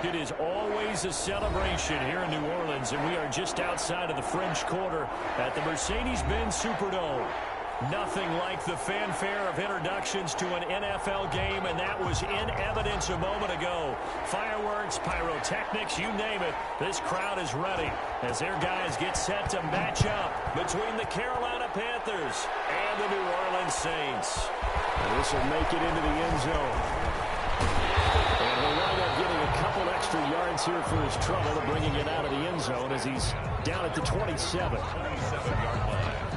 It is always a celebration here in New Orleans, and we are just outside of the French Quarter at the Mercedes-Benz Superdome. Nothing like the fanfare of introductions to an NFL game, and that was in evidence a moment ago. Fireworks, pyrotechnics, you name it. This crowd is ready as their guys get set to match up between the Carolina Panthers and the New Orleans Saints. And this will make it into the end zone. And he'll wind up getting a couple extra yards here for his trouble of bringing it out of the end zone as he's down at the 27. 27-yard line.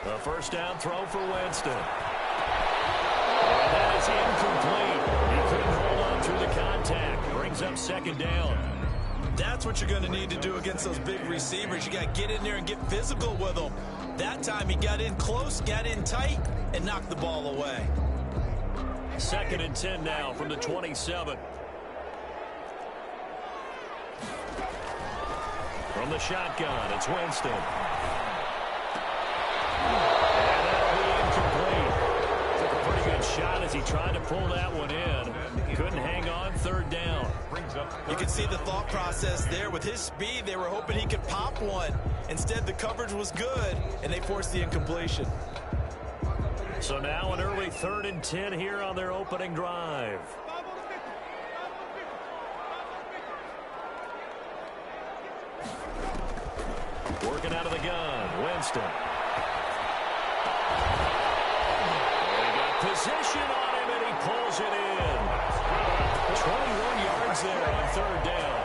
The first down throw for Winston. And that is incomplete. He couldn't hold on through the contact. Brings up second down. That's what you're going to need to do against those big receivers. You got to get in there and get physical with them. That time he got in close, got in tight, and knocked the ball away. 2nd and 10 now from the 27. From the shotgun, it's Winston. And that'll be incomplete. Took a pretty good shot as he tried to pull that one in. Couldn't hang on, 3rd down. You can see the thought process there. With his speed, they were hoping he could pop one. Instead, the coverage was good, and they forced the incompletion. So now an early 3rd and 10 here on their opening drive. Working out of the gun, Winston. They got position on him, and he pulls it in. 21 yards there on 3rd down.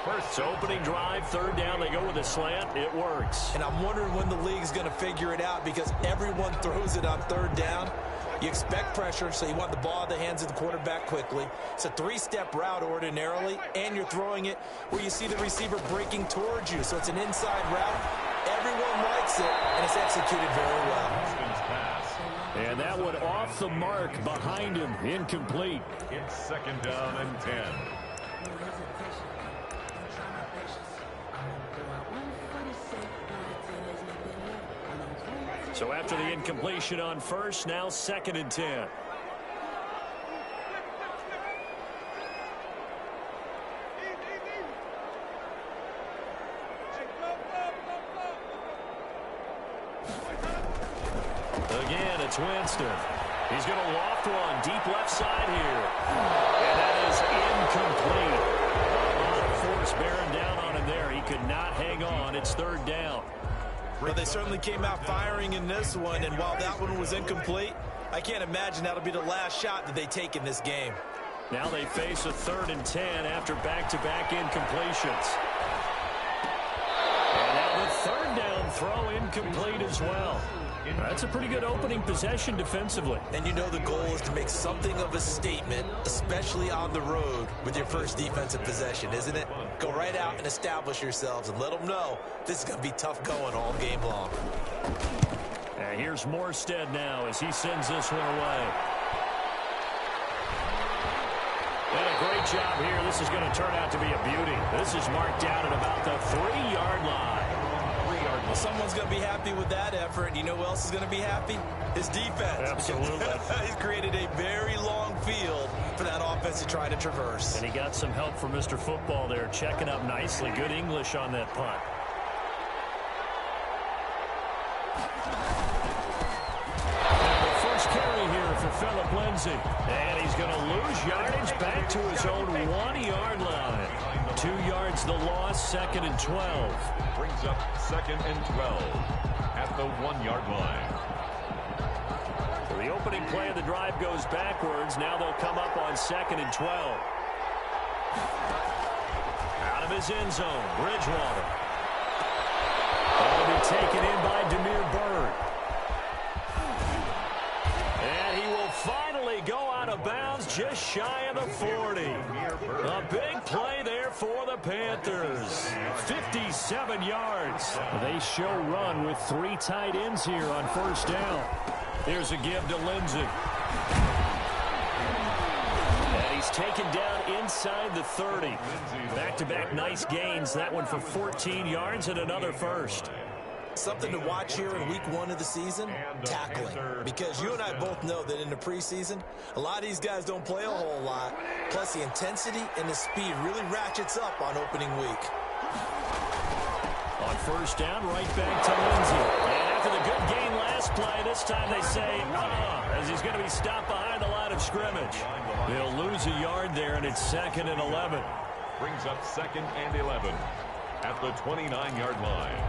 First opening drive, 3rd down. They go with a slant. It works. And I'm wondering when the league's going to figure it out because everyone throws it on 3rd down. You expect pressure, so you want the ball in the hands of the quarterback quickly. It's a 3-step route ordinarily, and you're throwing it where you see the receiver breaking towards you. So it's an inside route. Everyone likes it, and it's executed very well. And that one off the mark behind him, incomplete. It's 2nd down and 10. So after the incompletion on first, now 2nd and 10. Again, it's Winston. He's going to loft one deep left side here. And that is incomplete. A lot of force bearing down on him there. He could not hang on. It's 3rd down. Well, they certainly came out firing in this one, and while that one was incomplete, I can't imagine that'll be the last shot that they take in this game. Now they face a 3rd and 10 after back-to-back incompletions. And now the 3rd down throw incomplete as well. That's a pretty good opening possession defensively. And you know the goal is to make something of a statement, especially on the road with your first defensive possession, isn't it? Go right out and establish yourselves and let them know this is going to be tough going all game long. And here's Morstead now as he sends this one away. And a great job here. This is going to turn out to be a beauty. This is marked down at about the 3-yard line. Well, someone's going to be happy with that effort. And you know who else is going to be happy? His defense. Absolutely. He's created a very long field for that offense to try to traverse. And he got some help from Mr. Football there, checking up nicely. Good English on that punt. And the first carry here for Phillip Lindsay. And he's going to lose yardage back to his own 1-yard line. 2 yards the loss, 2nd and 12. Brings up 2nd and 12 at the 1-yard line. So the opening play of the drive goes backwards. Now they'll come up on 2nd and 12. Out of his end zone, Bridgewater. That'll be taken in by Damiere Byrd. And he will finally go out of bounds just shy of the 40. A big play there for the Panthers. 57 yards. They show run with 3 tight ends here on first down. Here's a give to Lindsey. And he's taken down inside the 30. Back-to-back nice gains. That one for 14 yards and another first. Something to watch here in week 1 of the season, tackling. Because you and I both know that in the preseason, a lot of these guys don't play a whole lot. Plus, the intensity and the speed really ratchets up on opening week. On first down, right back to Lindsey. And after the good gain last play, this time they say, as he's going to be stopped behind the line of scrimmage. They'll lose a yard there, and it's 2nd and 11. Brings up 2nd and 11 at the 29-yard line.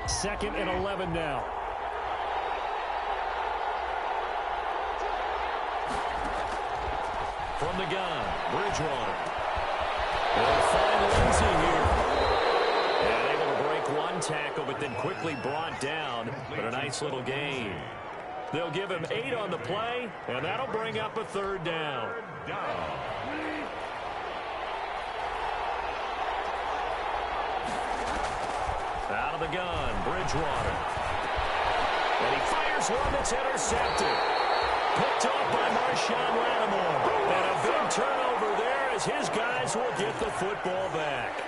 2nd and 11 now. From the gun, Bridgewater. They'll find Lindsey here. And able to break one tackle, but then quickly brought down. But a nice little gain. They'll give him 8 on the play, and that'll bring up a 3rd down. Out of the gun, Bridgewater. And he fires one that's intercepted. Picked off by Marshawn Lattimore. And a big turnover there as his guys will get the football back.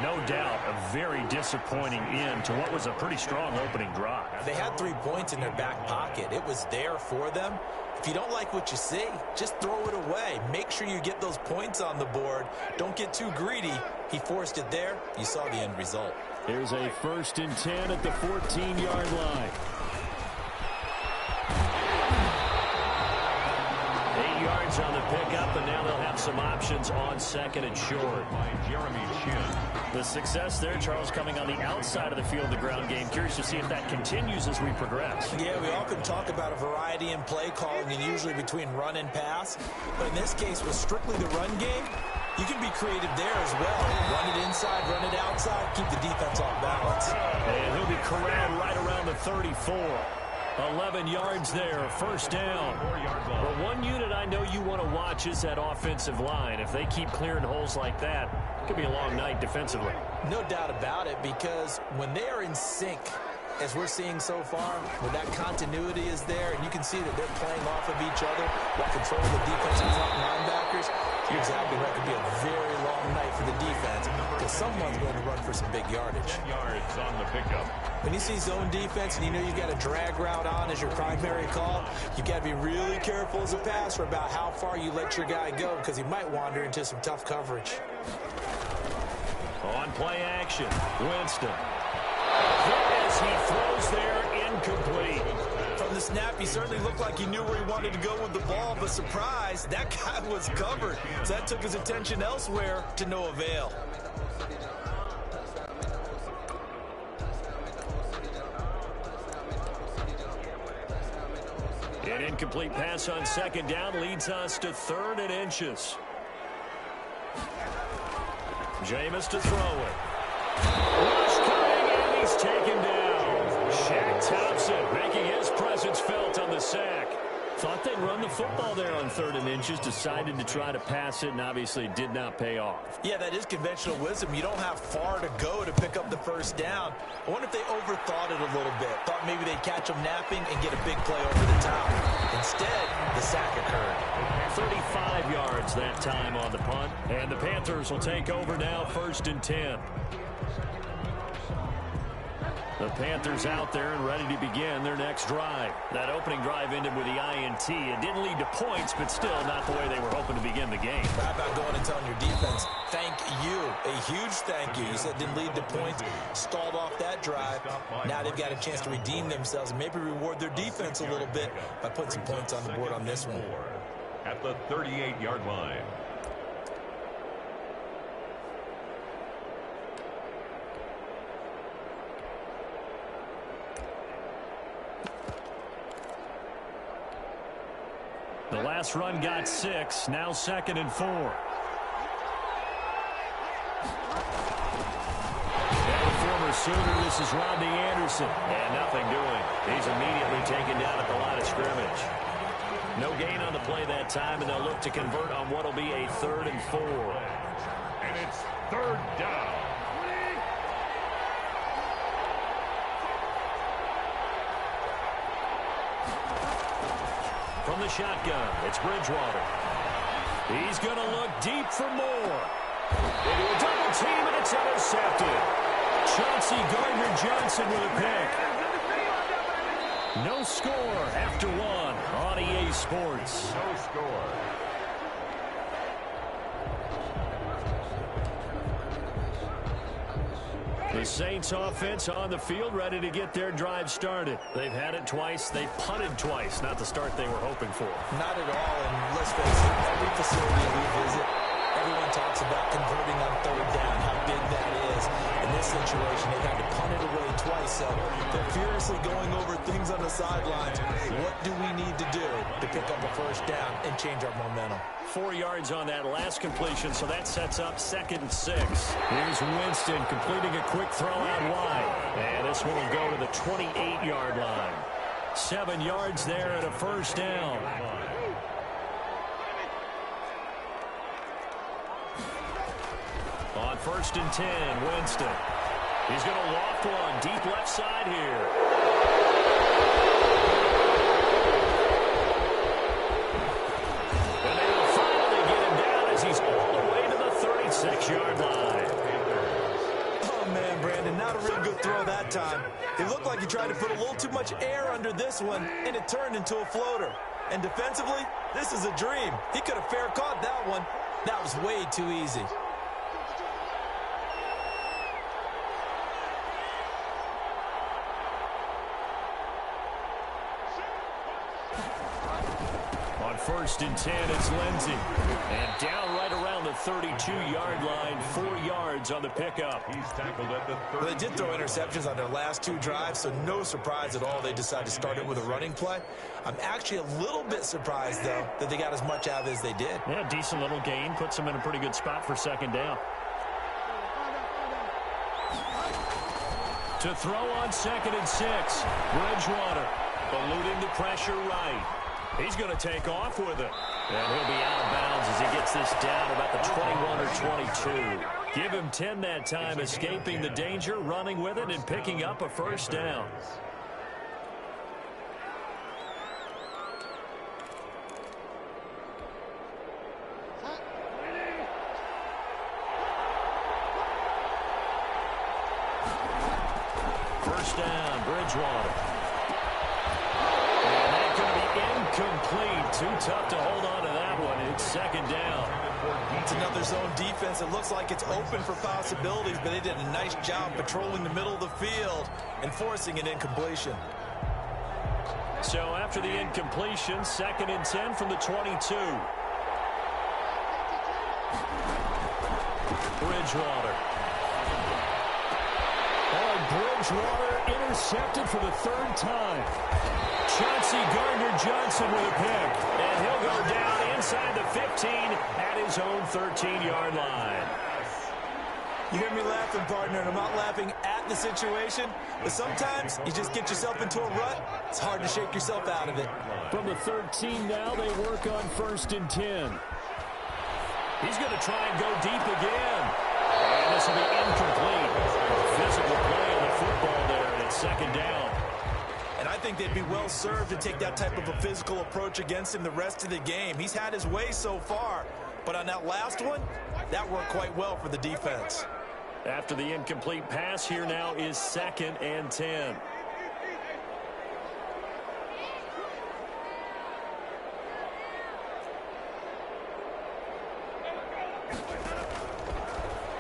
No doubt a very disappointing end to what was a pretty strong opening drive. They had 3 points in their back pocket. It was there for them. If you don't like what you see, just throw it away. Make sure you get those points on the board. Don't get too greedy. He forced it there. You saw the end result. Here's a 1st and 10 at the 14-yard line. 8 yards on the pickup, and now they'll have some options on 2nd and short. By Jeremy Chin. The success there, Charles, coming on the outside of the field, the ground game. Curious to see if that continues as we progress. Yeah, we often talk about a variety in play calling and usually between run and pass. But in this case, with strictly the run game, you can be creative there as well. Run it inside, run it outside, keep the defense off balance. And he'll be corralled right around the 34. 11 yards there, 1st down. But one unit I know you want to watch is that offensive line. If they keep clearing holes like that, it could be a long night defensively. No doubt about it, because when they are in sync, as we're seeing so far, when that continuity is there, and you can see that they're playing off of each other while controlling the defensive front linebackers, you're exactly right. It could be a very long night for the defense because someone's going to run for some big yardage. 10 yards on the pickup. When you see zone defense and you know you've got a drag route on as your primary call, you've got to be really careful as a passer about how far you let your guy go because he might wander into some tough coverage. On play action, Winston. As he throws there, incomplete. From the snap, he certainly looked like he knew where he wanted to go with the ball, but surprise, that guy was covered. So that took his attention elsewhere to no avail. An incomplete pass on 2nd down leads us to 3rd and inches. Jameis to throw it. Rush coming, and he's taken down. Shaq Thompson making his presence felt on the sack. Thought they'd run the football there on 3rd and inches, decided to try to pass it, and obviously did not pay off. Yeah, that is conventional wisdom. You don't have far to go to pick up the 1st down. I wonder if they overthought it a little bit. Thought maybe they'd catch them napping and get a big play over the top. Instead, the sack occurred. 35 yards that time on the punt, and the Panthers will take over now, 1st and 10. The Panthers out there and ready to begin their next drive. That opening drive ended with the INT. It didn't lead to points, but still not the way they were hoping to begin the game. How about going and telling your defense, thank you, a huge thank you. You said it didn't lead to points, stalled off that drive. Now they've got a chance to redeem themselves and maybe reward their defense a little bit by putting some points on the board on this one. At the 38-yard line. The last run got 6, now 2nd and 4. And the former Sooner, this is Rodney Anderson. And nothing doing. He's immediately taken down at the line of scrimmage. No gain on the play that time, and they'll look to convert on what will be a 3rd and 4. And it's 3rd down. From the shotgun, it's Bridgewater. He's going to look deep for more. Into a double team, and it's intercepted. Chauncey Gardner-Johnson with a pick. No score after 1 on EA Sports. No score. The Saints offense on the field, ready to get their drive started. They've had it twice. They've punted twice. Not the start they were hoping for. Not at all, and let's face it, every facility we visit, everyone talks about converting on 3rd down, how big that is. In this situation, they've had to punt it away twice, so they're furiously going over things on the sidelines. What do we need to do to pick up a 1st down and change our momentum? 4 yards on that last completion, so that sets up 2nd and 6. Here's Winston completing a quick throw out wide. And this one will go to the 28-yard line. 7 yards there and a 1st down. On 1st and 10, Winston. He's going to loft one deep left side here. And they will finally get him down as he's all the way to the 36-yard line. Oh, man, Brandon, not a real good throw that time. It looked like he tried to put a little too much air under this one, and it turned into a floater. And defensively, this is a dream. He could have fair caught that one. That was way too easy. On 1st and 10, it's Lindsey. And down right around the 32-yard line, 4 yards on the pickup. He's tackled at the 30. Well, they did throw interceptions on their last 2 drives, so no surprise at all they decided to start it with a running play. I'm actually a little bit surprised, though, that they got as much out of it as they did. Yeah, decent little gain. Puts them in a pretty good spot for 2nd down. To throw on 2nd and 6, Bridgewater eluding the pressure right. He's going to take off with it. And he'll be out of bounds as he gets this down about the 21 or 22. Give him 10 that time, escaping the danger, running with it, and picking up a 1st down. First down, Bridgewater. Incomplete. Too tough to hold on to that one. It's 2nd down. It's another zone defense. It looks like it's open for possibilities, but they did a nice job patrolling the middle of the field and forcing an incompletion. So after the incompletion, 2nd and 10 from the 22. Bridgewater. Bridgewater intercepted for the 3rd time. Chauncey Gardner-Johnson with a pick. And he'll go down inside the 15 at his own 13-yard line. You hear me laughing, partner, and I'm not laughing at the situation, but sometimes you just get yourself into a rut. It's hard to shake yourself out of it. From the 13 now, they work on 1st and 10. He's going to try and go deep again. And this will be incomplete. Physical play on the football there, and it's 2nd down. And I think they'd be well served to take that type of a physical approach against him the rest of the game. He's had his way so far, but on that last one, that worked quite well for the defense. After the incomplete pass, here now is 2nd and 10.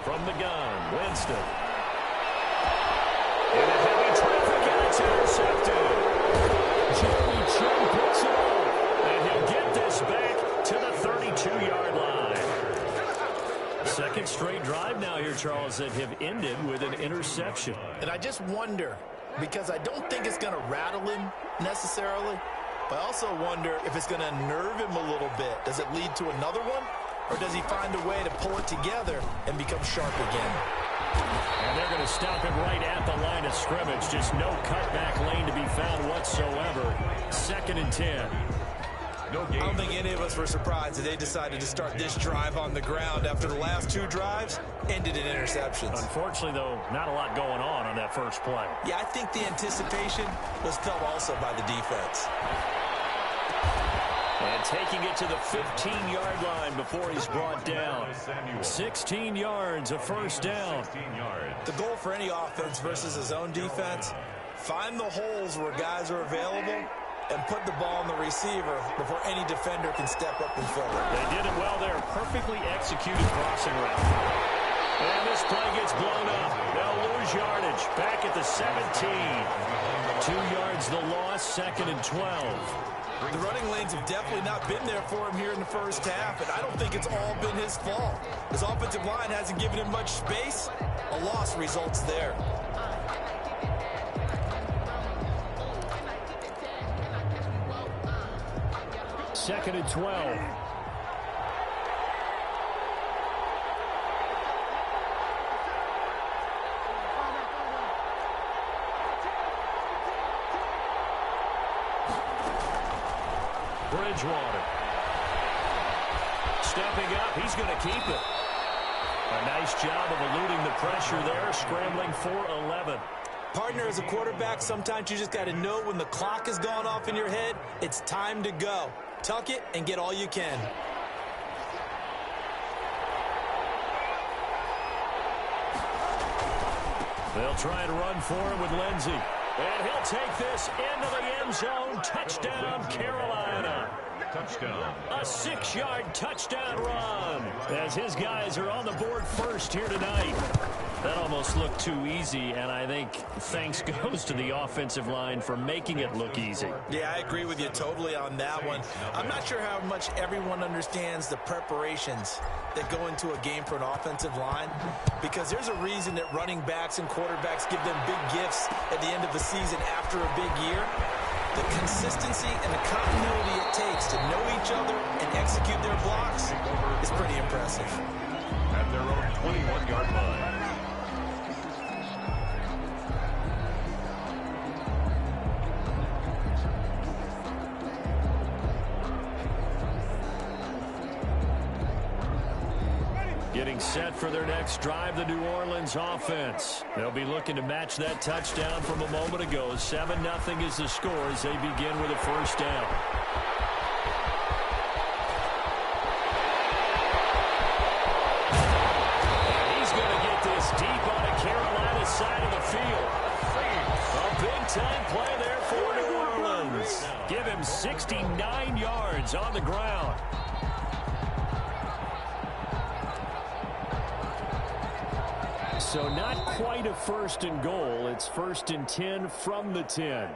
From the gun, Winston. In a heavy traffic, and it's intercepted. Jeremy Chinn picks it off, and he'll get this back to the 32-yard line. 2nd straight drive now here, Charles, that have ended with an interception. And I just wonder, because I don't think it's going to rattle him necessarily, but I also wonder if it's going to nerve him a little bit. Does it lead to another one? Or does he find a way to pull it together and become sharp again? And they're going to stop him right at the line of scrimmage. Just no cutback lane to be found whatsoever. 2nd and 10. No I gain. don't think any of us were surprised that they decided to start this drive on the ground after the last two drives ended in interceptions. Unfortunately, though, not a lot going on that first play. Yeah, I think the anticipation was felt also by the defense. And taking it to the 15-yard line before he's brought down. 16 yards, a first down. 16 yards. The goal for any offense versus a zone defense, find the holes where guys are available and put the ball on the receiver before any defender can step up and fill it. They did it well there. Perfectly executed crossing route. And this play gets blown up. They'll lose yardage. Back at the 17. 2 yards the loss, 2nd and 12. The running lanes have definitely not been there for him here in the first half, and I don't think it's all been his fault. His offensive line hasn't given him much space. A loss results there. Second and 12. Bridgewater. Stepping up, he's going to keep it. A nice job of eluding the pressure there, scrambling for 11. Partner, as a quarterback, sometimes you just got to know when the clock has gone off in your head, it's time to go. Tuck it and get all you can. They'll try and run for him with Lindsey. And he'll take this into the end zone. Touchdown, Carolina. Touchdown. A 6-yard touchdown run as his guys are on the board first here tonight. That almost looked too easy, and I think thanks goes to the offensive line for making it look easy. Yeah, I agree with you totally on that one. I'm not sure how much everyone understands the preparations that go into a game for an offensive line, because there's a reason that running backs and quarterbacks give them big gifts at the end of the season after a big year. The consistency and the continuity it takes to know each other and execute their blocks is pretty impressive. At their own 21-yard line. Getting set for their next drive, the New Orleans offense. They'll be looking to match that touchdown from a moment ago. 7-0 is the score as they begin with a first down. And he's going to get this deep on the Carolina side of the field. A big-time play there for New Orleans. Give him 69 yards on the ground. So not quite a 1st and goal. It's 1st and 10 from the 10.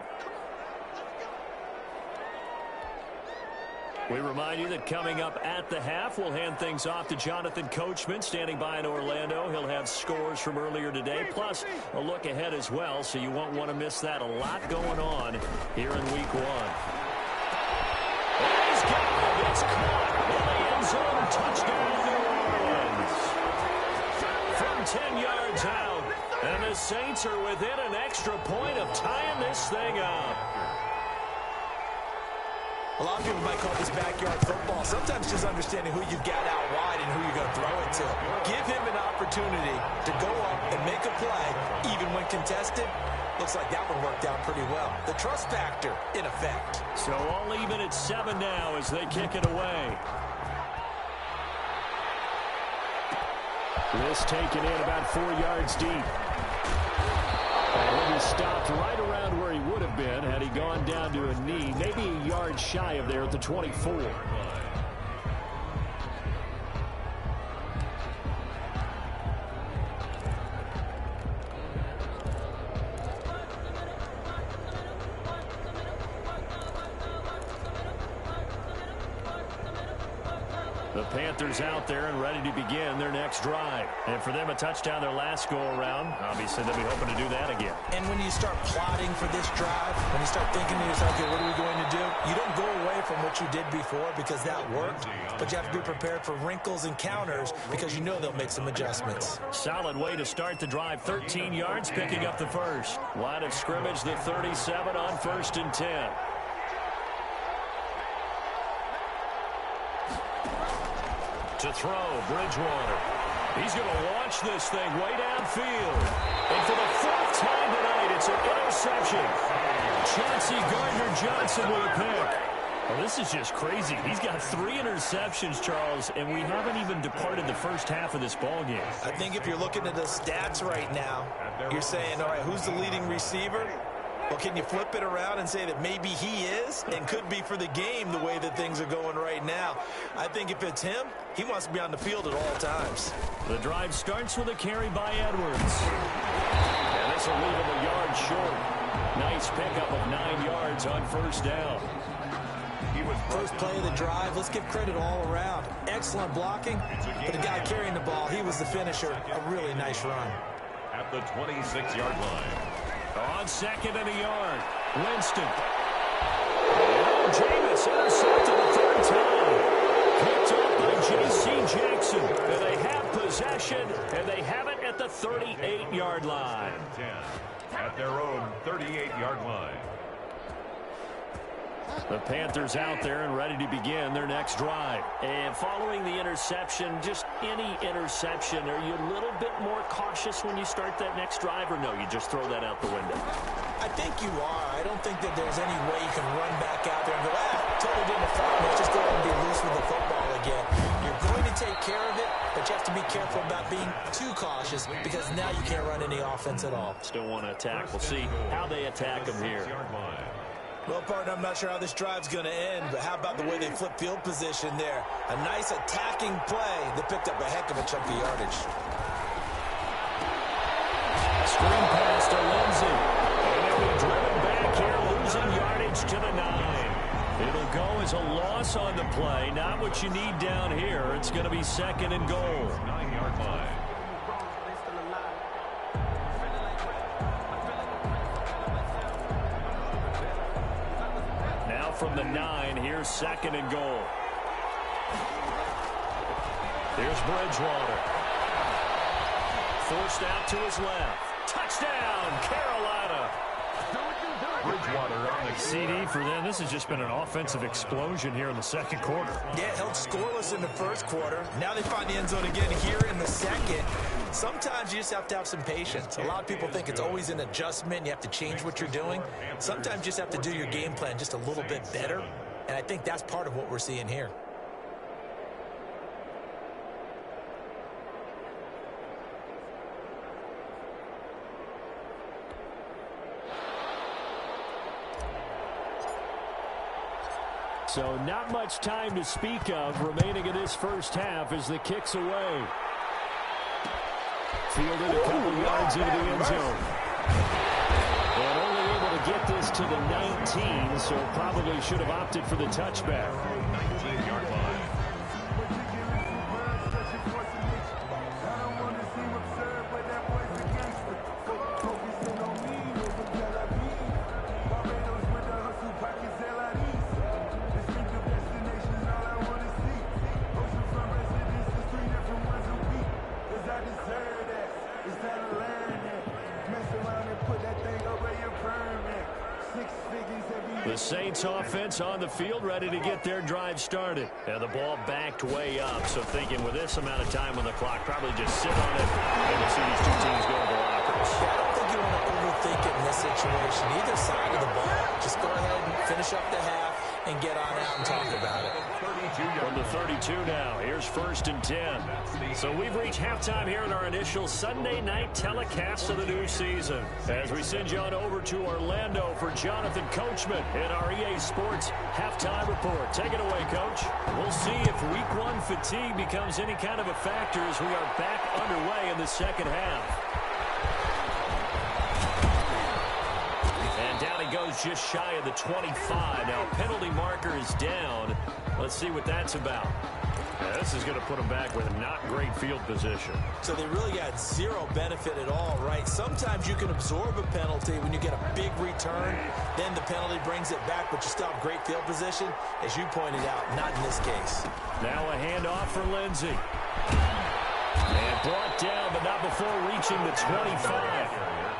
We remind you that coming up at the half, we'll hand things off to Jonathan Coachman, standing by in Orlando. He'll have scores from earlier today, plus a look ahead as well, so you won't want to miss that. A lot going on here in Week 1. And he's got it. It's caught in the end zone. Touchdown, New Orleans. From 10 yards out, and the Saints are within an extra point of tying this thing up. A lot of people might call this backyard football. Sometimes just understanding who you've got out wide and who you're going to throw it to. Give him an opportunity to go up and make a play, even when contested. Looks like that one worked out pretty well. The trust factor in effect. So all even at 7 now as they kick it away. This taken in about 4 yards deep. And he stopped right around where he would have been had he gone down to a knee, maybe a yard shy of there at the 24. The Panthers out there and ready to begin their next drive. And for them, a touchdown their last go-around. Obviously, they'll be hoping to do that again. And when you start plotting for this drive, when you start thinking to yourself, okay, what are we going to do? You don't go away from what you did before because that worked, but you have to be prepared for wrinkles and counters because you know they'll make some adjustments. Solid way to start the drive. 13 yards, picking up the first. Line of scrimmage, the 37 on 1st and 10. To throw, Bridgewater. He's going to launch this thing way downfield. And for the fourth time tonight, it's an interception. Chauncey Gardner-Johnson with a pick. Well, this is just crazy. He's got 3 interceptions, Charles, and we haven't even departed the first half of this ballgame. I think if you're looking at the stats right now, you're saying, all right, who's the leading receiver? Well, can you flip it around and say that maybe he is and could be for the game the way that things are going right now? I think if it's him, he wants to be on the field at all times. The drive starts with a carry by Edwards. And this will leave him a yard short. Nice pickup of 9 yards on first down. First play of the drive, let's give credit all around. Excellent blocking, but the guy carrying the ball, he was the finisher. A really nice run. At the 26-yard line. On second and a yard, Winston. And Jameis intercepted the third time. Picked up by J.C. Jackson. And they have possession, and they have it at the 38-yard line. 10 at their own 38-yard line. The Panthers out there and ready to begin their next drive. And following the interception, just any interception, are you a little bit more cautious when you start that next drive, or no, you just throw that out the window? I think you are. I don't think that there's any way you can run back out there and go, totally didn't affect me. Let's just go ahead and be loose with the football again. You're going to take care of it, but you have to be careful about being too cautious because now you can't run any offense at all. Still want to attack. We'll see how they attack them here. Well, partner, I'm not sure how this drive's going to end, but how about the way they flip field position there? A nice attacking play that picked up a heck of a chunk of yardage. Screen pass to Lindsey. And they'll be driven back here, losing yardage to the 9. It'll go as a loss on the play. Not what you need down here. It's going to be second and goal. 9-yard line. From the 9, here's second and goal. Here's Bridgewater. Forced out to his left. Touchdown, Carolina. Bridgewater on the CD for them. This has just been an offensive explosion here in the second quarter. Yeah, held scoreless in the first quarter. Now they find the end zone again here in the second. Sometimes you just have to have some patience. A lot of people think it's always an adjustment. You have to change what you're doing. Sometimes you just have to do your game plan just a little bit better. And I think that's part of what we're seeing here. So not much time to speak of remaining in this first half as the kick's away. Fielded a couple yards into the end zone. And only able to get this to the 19, so probably should have opted for the touchback. 19-yard line. The Saints offense on the field ready to get their drive started. And the ball backed way up, so thinking with this amount of time on the clock, probably just sit on it and we'll see these two teams go to the lockers. I don't think you want to overthink it in this situation. Either side of the ball. Just go ahead and finish up the half and get on out and talk about it. From the 32 now, here's first and 10. So we've reached halftime here in our initial Sunday night telecast of the new season. As we send you on over to Orlando for Jonathan Coachman in our EA Sports halftime report. Take it away, Coach. We'll see if week one fatigue becomes any kind of a factor as we are back underway in the second half. And down he goes just shy of the 25. Now penalty marker is down. Let's see what that's about. Now, this is going to put them back with not great field position. So they really got zero benefit at all, right? Sometimes you can absorb a penalty when you get a big return. Then the penalty brings it back, but you still have great field position. As you pointed out, not in this case. Now a handoff for Lindsey. And brought down, but not before reaching the 25.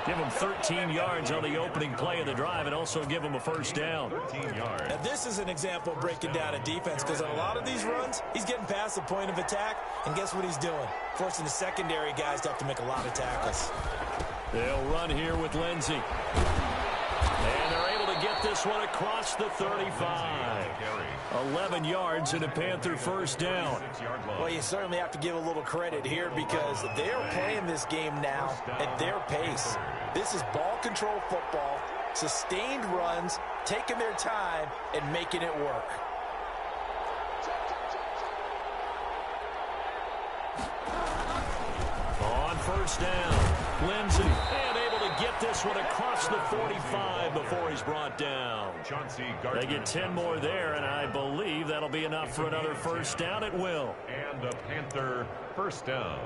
Give them 13 yards on the opening play of the drive and also give them a first down. 13 yards. Now, this is an example of breaking down a defense because on a lot of these runs, he's getting past the point of attack, and guess what he's doing? Forcing the secondary guys to have to make a lot of tackles. They'll run here with Lindsey. And they're able to get this one across the 35. 11 yards and a Panther first down. Well, you certainly have to give a little credit here because they're playing this game now at their pace. This is ball control football, sustained runs, taking their time, and making it work. On first down, Lindsey, and able to get this one across the 45 before he's brought down. They get 10 more there, and I believe that'll be enough for another first down. It will. And a Panther first down.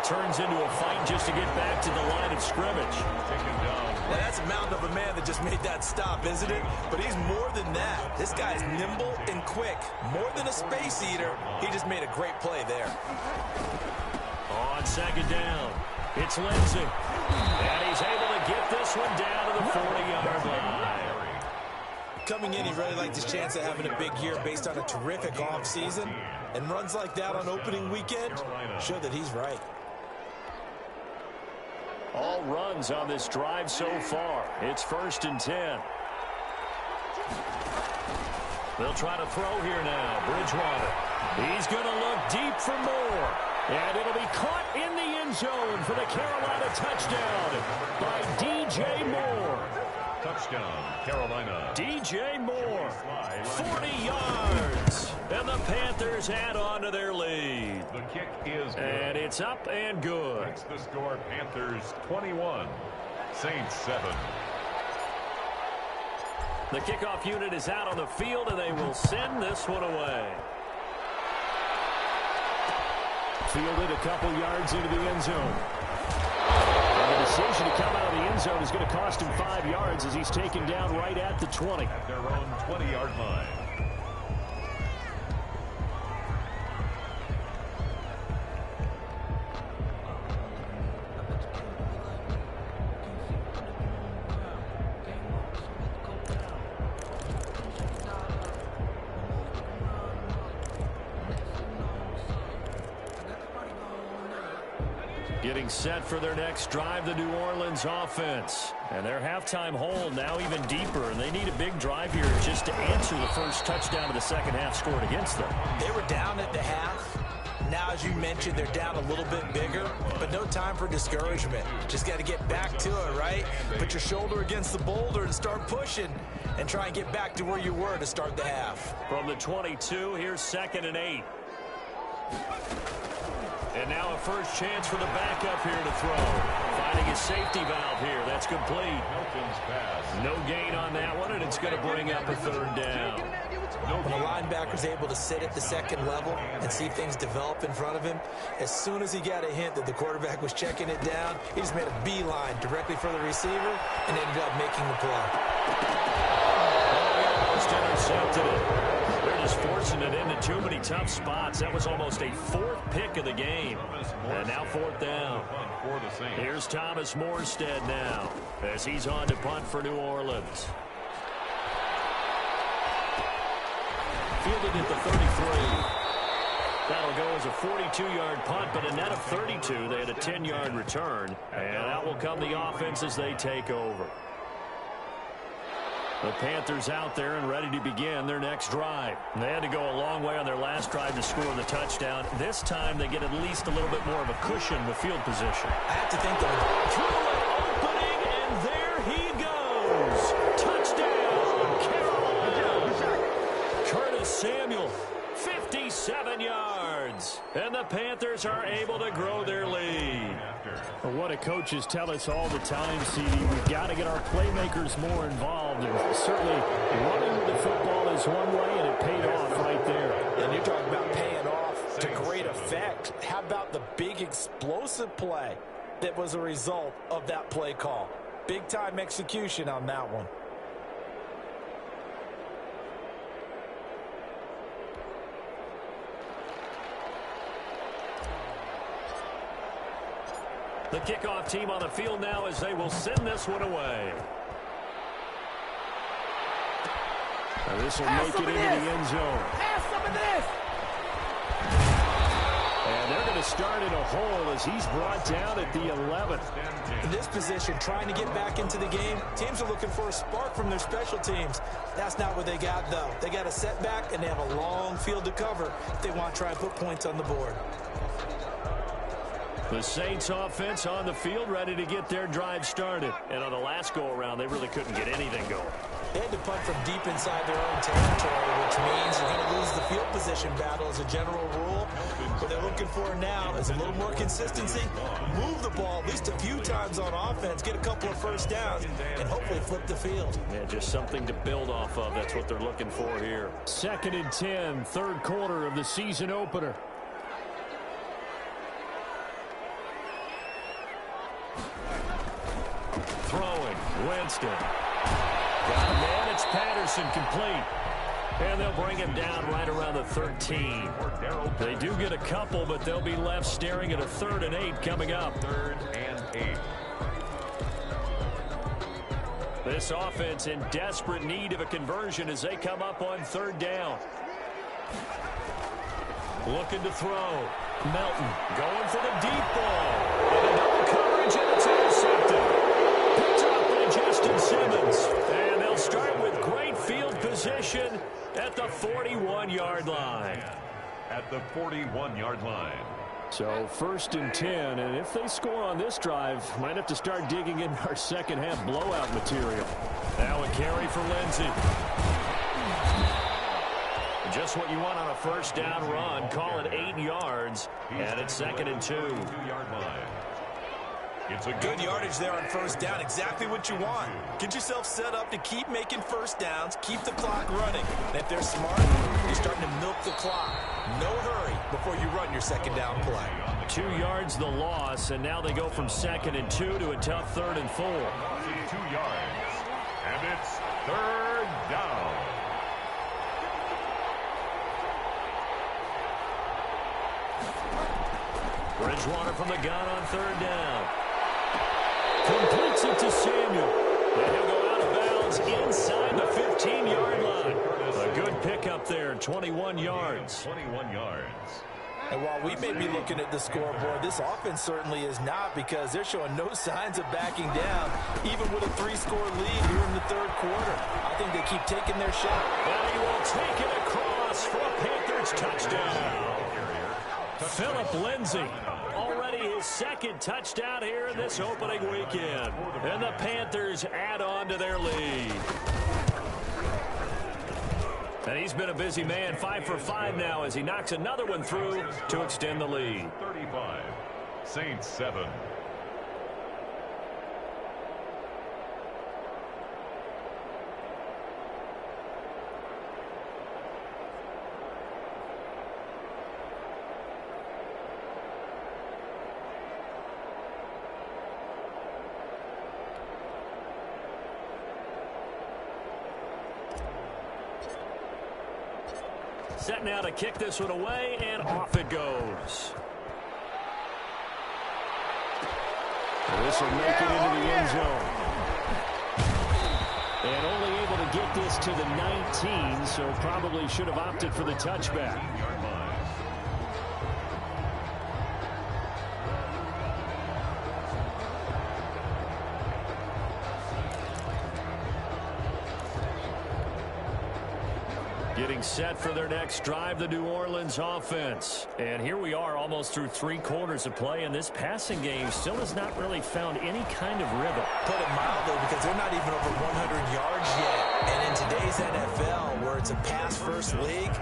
Turns into a fight just to get back to the line of scrimmage. Now that's a mountain of a man that just made that stop, isn't it? But he's more than that. This guy's nimble and quick. More than a space eater, he just made a great play there. On second down, it's Lindsey. And he's able to get this one down to the 40-yard line. Coming in, he really liked his chance of having a big year based on a terrific offseason. And runs like that on opening weekend show that he's right. All runs on this drive so far. It's 1st and 10. They'll try to throw here now. Bridgewater. He's going to look deep for more. And it'll be caught in the end zone for the Carolina touchdown by DJ Moore. Touchdown, Carolina. DJ Moore, 40 yards. And the Panthers add on to their lead. The kick is good. And it's up and good. Makes the score Panthers 21, Saints 7. The kickoff unit is out on the field, and they will send this one away. Fielded a couple yards into the end zone. And the decision to come out of the end zone is going to cost him 5 yards as he's taken down right at the 20. At their own 20-yard line. Getting set for their next drive, the New Orleans offense. And their halftime hole now even deeper, and they need a big drive here just to answer the first touchdown of the second half scored against them. They were down at the half. Now, as you mentioned, they're down a little bit bigger, but no time for discouragement. Just got to get back to it, right? Put your shoulder against the boulder and start pushing and try and get back to where you were to start the half. From the 22, here's 2nd and 8. And now a first chance for the backup here to throw. Finding a safety valve here. That's complete. Milton's pass. No gain on that one, and it's going to bring up a 3rd down. When a linebacker's able to sit at the second level and see things develop in front of him, as soon as he got a hint that the quarterback was checking it down, he just made a beeline directly for the receiver and ended up making the play. Almost intercepted it. They're just forcing it into too many tough spots. That was almost a 4th pick of the game. And now 4th down. Here's Thomas Morstead now as he's on to punt for New Orleans. Fielded at the 33. That'll go as a 42-yard punt, but a net of 32. They had a 10-yard return. And out will come the offense as they take over. The Panthers out there and ready to begin their next drive. They had to go a long way on their last drive to score the touchdown. This time they get at least a little bit more of a cushion with field position. I have to think they're through an opening, and there he goes. Touchdown, Carolina. Curtis Samuel, 57 yards. And the Panthers are able to grow their lead. Well, what do coaches tell us all the time, CD? We've got to get our playmakers more involved. And certainly running with the football is one way, and it paid off right there. And you're talking about paying off to great effect. effect. How about the big explosive play that was a result of that play call? Big-time execution on that one. The kickoff team on the field now as they will send this one away. Now this will make it into the end zone. Pass some of this. And they're going to start in a hole as he's brought down at the 11. In this position, trying to get back into the game, teams are looking for a spark from their special teams. That's not what they got, though. They got a setback, and they have a long field to cover if they want to try and put points on the board. The Saints offense on the field ready to get their drive started. And on the last go-around, they really couldn't get anything going. They had to punt from deep inside their own territory, which means you're going to lose the field position battle as a general rule. What they're looking for now is a little more consistency, move the ball at least a few times on offense, get a couple of first downs, and hopefully flip the field. Yeah, just something to build off of. That's what they're looking for here. 2nd and 10, third quarter of the season opener. Throwing, Winston. Got a man, it's Patterson, complete. And they'll bring him down right around the 13. They do get a couple, but they'll be left staring at a 3rd and 8 coming up. 3rd and 8. This offense in desperate need of a conversion as they come up on 3rd down. Looking to throw. Melton going for the deep ball. And a double coverage, and it's intercepted. Picked up by Justin Simmons. And they'll start with great field position at the 41-yard line. At the 41-yard line. So 1st and 10, and if they score on this drive, might have to start digging in our second half blowout material. Now a carry for Lindsey. Just what you want on a 1st down run. Call it 8 yards, and it's 2nd and 2. 2-yard line. It's a Good yardage there on 1st down. Exactly what you want. Get yourself set up to keep making 1st downs, keep the clock running. And if they're smart, you're starting to milk the clock. No hurry before you run your 2nd down play. 2 yards the loss, and now they go from 2nd and 2 to a tough 3rd and 4. 2 yards. And it's 3rd down. Bridgewater from the gun on 3rd down. Completes it to Samuel. And he'll go out of bounds inside the 15-yard line. A good pickup there, 21 yards. 21 yards. And while we may be looking at the scoreboard, this offense certainly is not, because they're showing no signs of backing down, even with a 3-score lead here in the 3rd quarter. I think they keep taking their shot. And he will take it across for a Panthers touchdown. Philip Lindsay, already his 2nd touchdown here in this opening weekend. And the Panthers add on to their lead. And he's been a busy man, 5 for 5 now as he knocks another one through to extend the lead. 35. Saints 7. Set now to kick this one away, and off it goes. This will make it into the end zone. And only able to get this to the 19, so probably should have opted for the touchback. Getting set for their next drive, the New Orleans offense. And here we are almost through 3 quarters of play, and this passing game still has not really found any kind of rhythm. Put it mildly, because they're not even over 100 yards yet. And in today's NFL, where it's a pass-first league,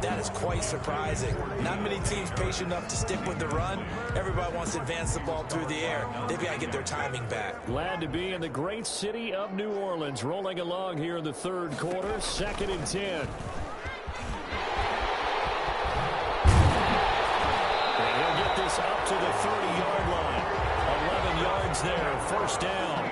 that is quite surprising. Not many teams patient enough to stick with the run. Everybody wants to advance the ball through the air. They've got to get their timing back. Glad to be in the great city of New Orleans, rolling along here in the 3rd quarter, 2nd and 10. this up to the 30-yard line. 11 yards there, first down.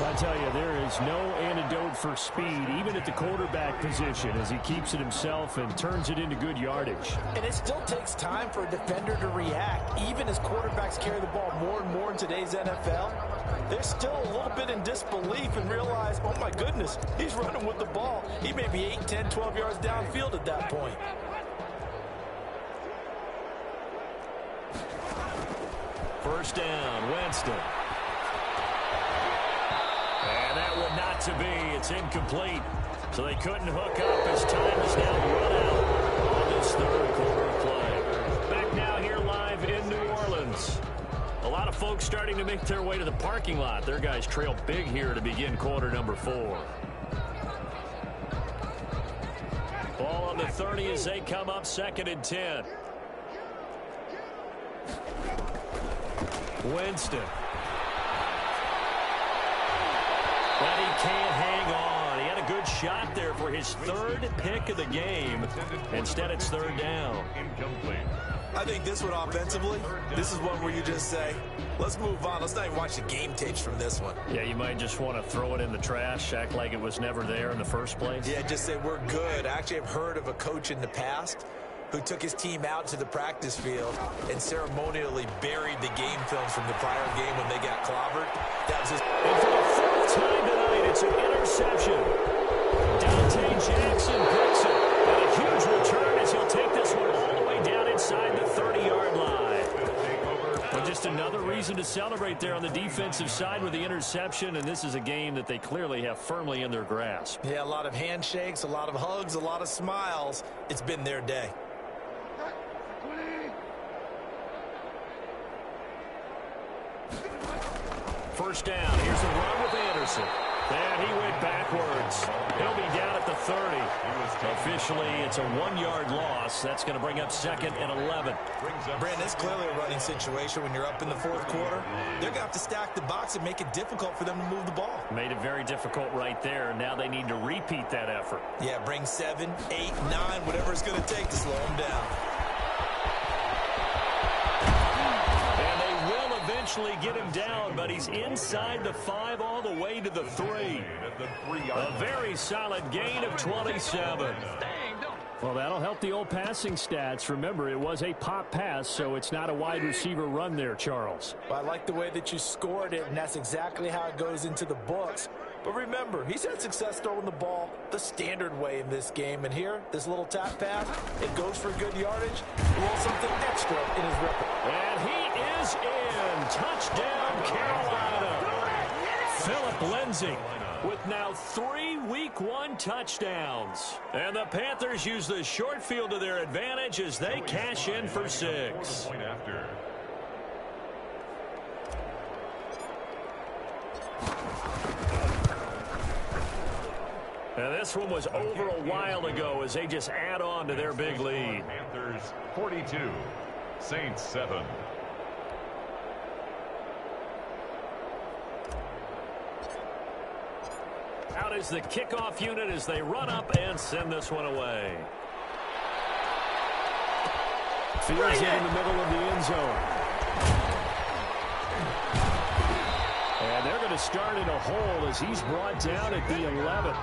I tell you, there is no antidote for speed, even at the quarterback position, as he keeps it himself and turns it into good yardage. And it still takes time for a defender to react. Even as quarterbacks carry the ball more and more in today's NFL, they're still a little bit in disbelief and realize, oh my goodness, he's running with the ball. He may be 8, 10, 12 yards downfield at that point. First down, Winston. And that one not to be. It's incomplete. So they couldn't hook up as time is now run out on this third quarter play. Back now here live in New Orleans. A lot of folks starting to make their way to the parking lot. Their guys trail big here to begin quarter number 4. Ball on the 30 as they come up 2nd and 10. Winston. But he can't hang on. He had a good shot there for his 3rd pick of the game. Instead, it's 3rd down. Incomplete. I think this one offensively, this is one where you just say, let's move on. Let's not even watch the game tapes from this one. Yeah, you might just want to throw it in the trash, act like it was never there in the first place. Yeah, just say we're good. I actually have heard of a coach in the past who took his team out to the practice field and ceremonially buried the game films from the prior game when they got clobbered. That was his... And for the 4th time tonight, it's an interception. Dante Jackson picks it. And a huge return as he'll take this one all the way down inside the 30-yard line. But just another reason to celebrate there on the defensive side with the interception, and this is a game that they clearly have firmly in their grasp. Yeah, a lot of handshakes, a lot of hugs, a lot of smiles. It's been their day. First down. Here's the run with Anderson. And he went backwards. He'll be down at the 30. Officially, it's a 1-yard loss. That's going to bring up 2nd and 11. Brandon, it's clearly a running situation when you're up in the 4th quarter. They're going to have to stack the box and make it difficult for them to move the ball. Made it very difficult right there. Now they need to repeat that effort. Yeah, bring 7, 8, 9, whatever it's going to take to slow them down. Eventually get him down, but he's inside the 5 all the way to the 3. A very solid gain of 27. Well, that'll help the old passing stats. Remember, it was a pop pass, so it's not a wide receiver run there, Charles. Well, I like the way that you scored it, and that's exactly how it goes into the books. But remember, he's had success throwing the ball the standard way in this game. And here, this little tap pass, it goes for good yardage. A little something extra in his record. And he is in. Touchdown, Carolina. Philip Lindsay with now 3 Week 1 touchdowns. And the Panthers use the short field to their advantage as they cash in for 6. And this one was over a while ago as they just add on to their big lead. Panthers 42, Saints 7. Out is the kickoff unit as they run up and send this one away. Fields it in the middle of the end zone. And they're going to start in a hole as he's brought down at the 11.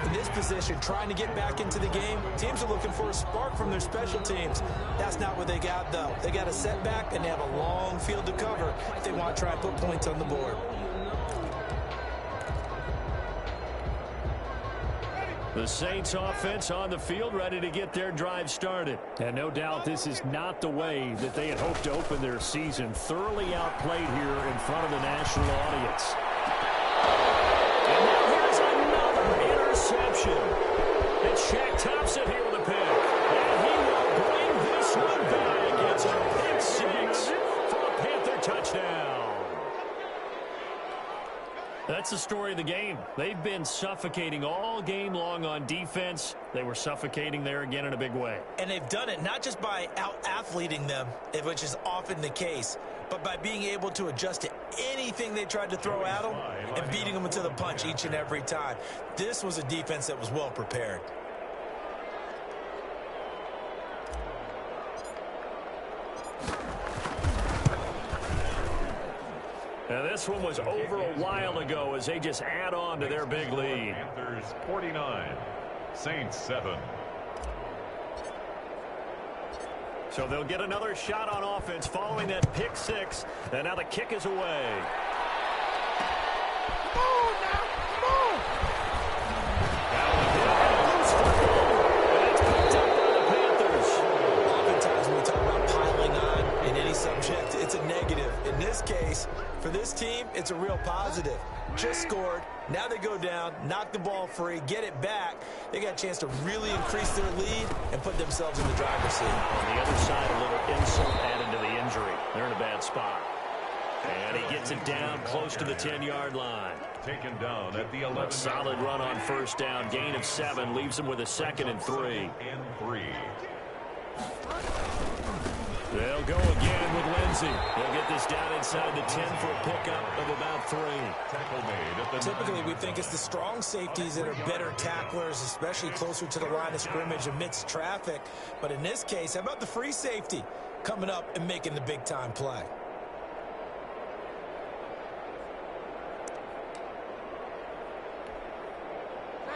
In this position, trying to get back into the game, teams are looking for a spark from their special teams. That's not what they got, though. They got a setback, and they have a long field to cover if they want to try and put points on the board. The Saints offense on the field, ready to get their drive started. And no doubt this is not the way that they had hoped to open their season. Thoroughly outplayed here in front of the national audience. And now here's another interception. And Shaq Thompson here with a pick. And he will bring this one back. It's a pick 6 for a Panther touchdown. That's the story of the game. They've been suffocating all game long on defense. They were suffocating there again in a big way. And they've done it not just by out-athleting them, which is often the case, but by being able to adjust to anything they tried to throw at them and beating them into the punch each and every time. This was a defense that was well prepared. this one was over a while ago as they just add on to their big lead. Panthers 49, Saints 7. So they'll get another shot on offense following that pick six. And now the kick is away. Subject, it's a negative. In this case, for this team, it's a real positive. Just scored. Now they go down, knock the ball free, get it back. They got a chance to really increase their lead and put themselves in the driver's seat. On the other side, a little insult added to the injury. They're in a bad spot. And he gets it down close to the 10-yard line. Taken down at the 11. A solid run on first down. Gain of 7 leaves him with a 2nd and 3. They'll go again with Lindsey. They'll get this down inside the 10 for a pickup of about 3. Typically, we think it's the strong safeties that are better tacklers, especially closer to the line of scrimmage amidst traffic. But in this case, how about the free safety coming up and making the big-time play?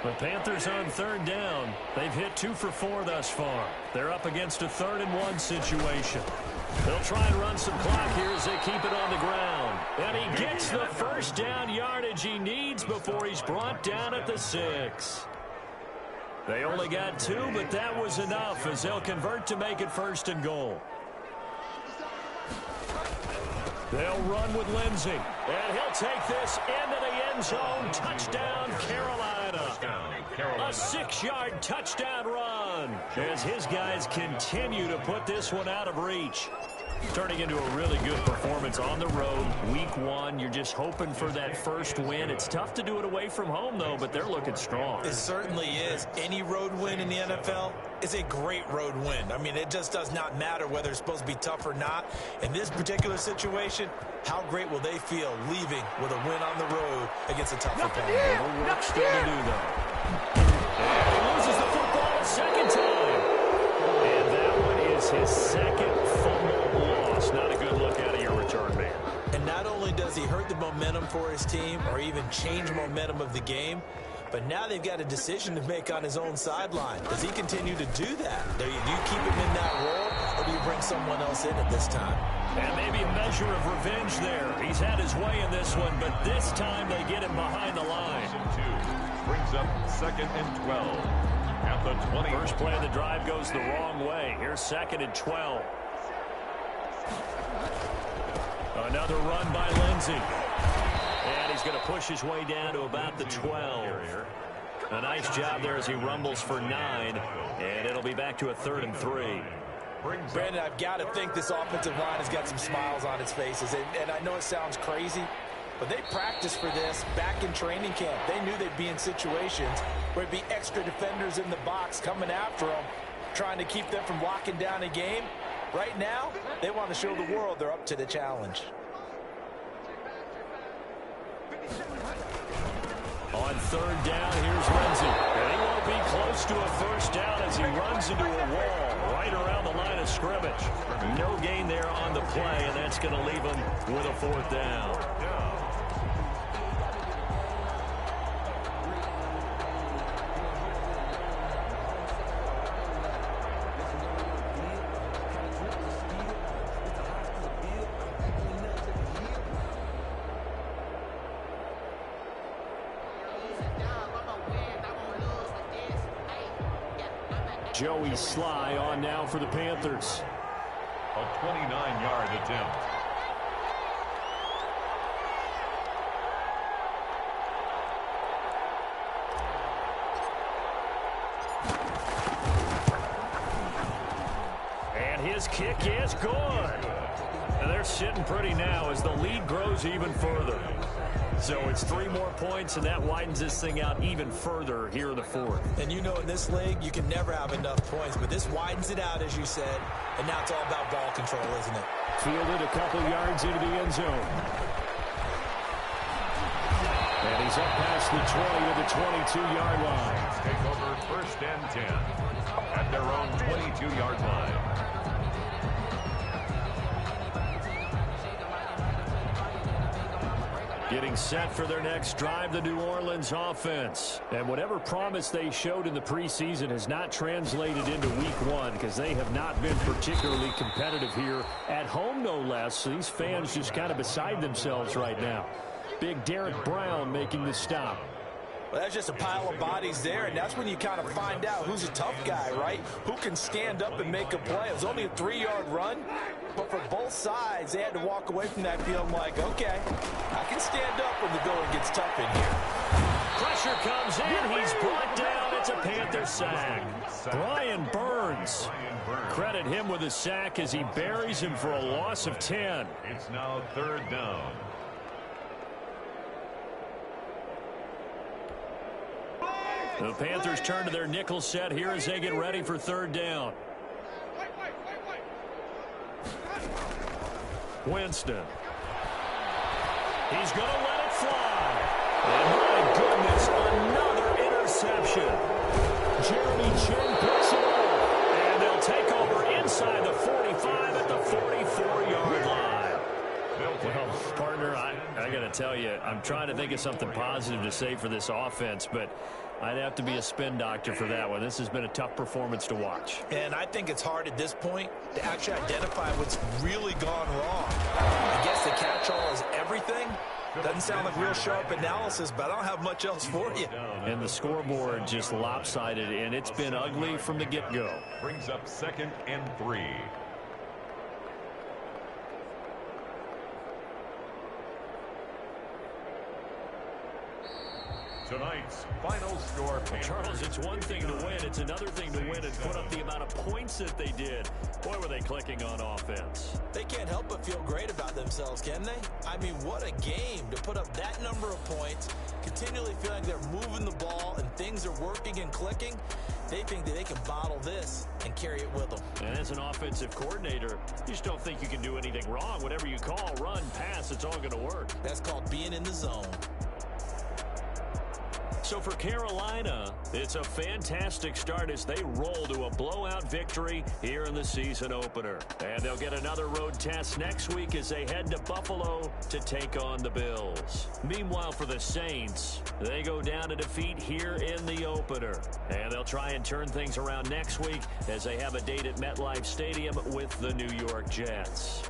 The Panthers on 3rd down. They've hit 2 for 4 thus far. They're up against a 3rd and 1 situation. They'll try and run some clock here as they keep it on the ground. And he gets the first down yardage he needs before he's brought down at the 6. They only got 2, but that was enough as they'll convert to make it 1st and goal. They'll run with Lindsey. And he'll take this into the end zone. Touchdown, Carolina. A 6-yard touchdown run as his guys continue to put this one out of reach. Turning into a really good performance on the road. Week 1, you're just hoping for that first win. It's tough to do it away from home, though, but they're looking strong. It certainly is. Any road win in the NFL is a great road win. I mean, it just does not matter whether it's supposed to be tough or not. In this particular situation, how great will they feel leaving with a win on the road against a tough opponent? Little work still to do, though. And he loses the football a 2nd time. And that one is his 2nd fumble loss. Not a good look out of your return man. And not only does he hurt the momentum for his team or even change momentum of the game, but now they've got a decision to make on his own sideline. Does he continue to do that? Do you keep him in that role, or do you bring someone else in at this time? And maybe a measure of revenge there. He's had his way in this one, but this time they get him behind the line. Brings up 2nd and 12 at the 20. First play of the drive goes the wrong way. Here's 2nd and 12. Another run by Lindsey. And he's going to push his way down to about the 12. A nice job there as he rumbles for 9. And it'll be back to a 3rd and 3. Brandon, I've got to think this offensive line has got some smiles on its faces. And I know it sounds crazy, but they practiced for this back in training camp. They knew they'd be in situations where it'd be extra defenders in the box coming after them, trying to keep them from locking down a game. Right now, they want to show the world they're up to the challenge. On 3rd down, here's Lindsey. And he won't be close to a first down as he runs into a wall right around the line of scrimmage. No gain there on the play, and that's going to leave him with a 4th down. Joey Sly on now for the Panthers. A 29-yard attempt. And his kick is good. And they're sitting pretty now as the lead grows even further. So it's 3 more points, and that widens this thing out even further here in the 4th. And you know, in this league, you can never have enough points, but this widens it out, as you said, and now it's all about ball control, isn't it? Fielded a couple yards into the end zone. And he's up past the 20 to the 22-yard line. Take over 1st and 10 at their own 22-yard line. Getting set for their next drive, the New Orleans offense. And whatever promise they showed in the preseason has not translated into week one because they have not been particularly competitive here at home, no less. So these fans just kind of beside themselves right now. Big Derek Brown making the stop. Well, that's just a pile of bodies there, and that's when you kind of find out who's a tough guy, right? Who can stand up and make a play. It was only a 3-yard run, but for both sides, they had to walk away from that field like, okay, I can stand up when the going gets tough in here. Pressure comes in. He's brought down. It's a Panther sack. Brian Burns. Credit him with a sack as he buries him for a loss of 10. It's now 3rd down. The Panthers turn to their nickel set here as they get ready for 3rd down. Winston. He's going to let it fly. And my goodness, another interception. Jeremy Chin picks it up. And they'll take over inside the 45 at the 44-yard line. Well, partner, I got to tell you, I'm trying to think of something positive to say for this offense, but I'd have to be a spin doctor for that one. This has been a tough performance to watch. And I think it's hard at this point to actually identify what's really gone wrong. I guess the catch-all is everything. Doesn't sound like real sharp analysis, but I don't have much else for you. And the scoreboard just lopsided, and it's been ugly from the get-go. Brings up 2nd and 3. Tonight's final score. Charles, it's one thing to win. It's another thing to win and put up the amount of points that they did. Boy, were they clicking on offense. They can't help but feel great about themselves, can they? I mean, what a game to put up that number of points, continually feeling they're moving the ball and things are working and clicking. They think that they can bottle this and carry it with them. And as an offensive coordinator, you just don't think you can do anything wrong. Whatever you call, run, pass, it's all going to work. That's called being in the zone. So for Carolina, it's a fantastic start as they roll to a blowout victory here in the season opener. And they'll get another road test next week as they head to Buffalo to take on the Bills. Meanwhile, for the Saints, they go down to defeat here in the opener. And they'll try and turn things around next week as they have a date at MetLife Stadium with the New York Jets.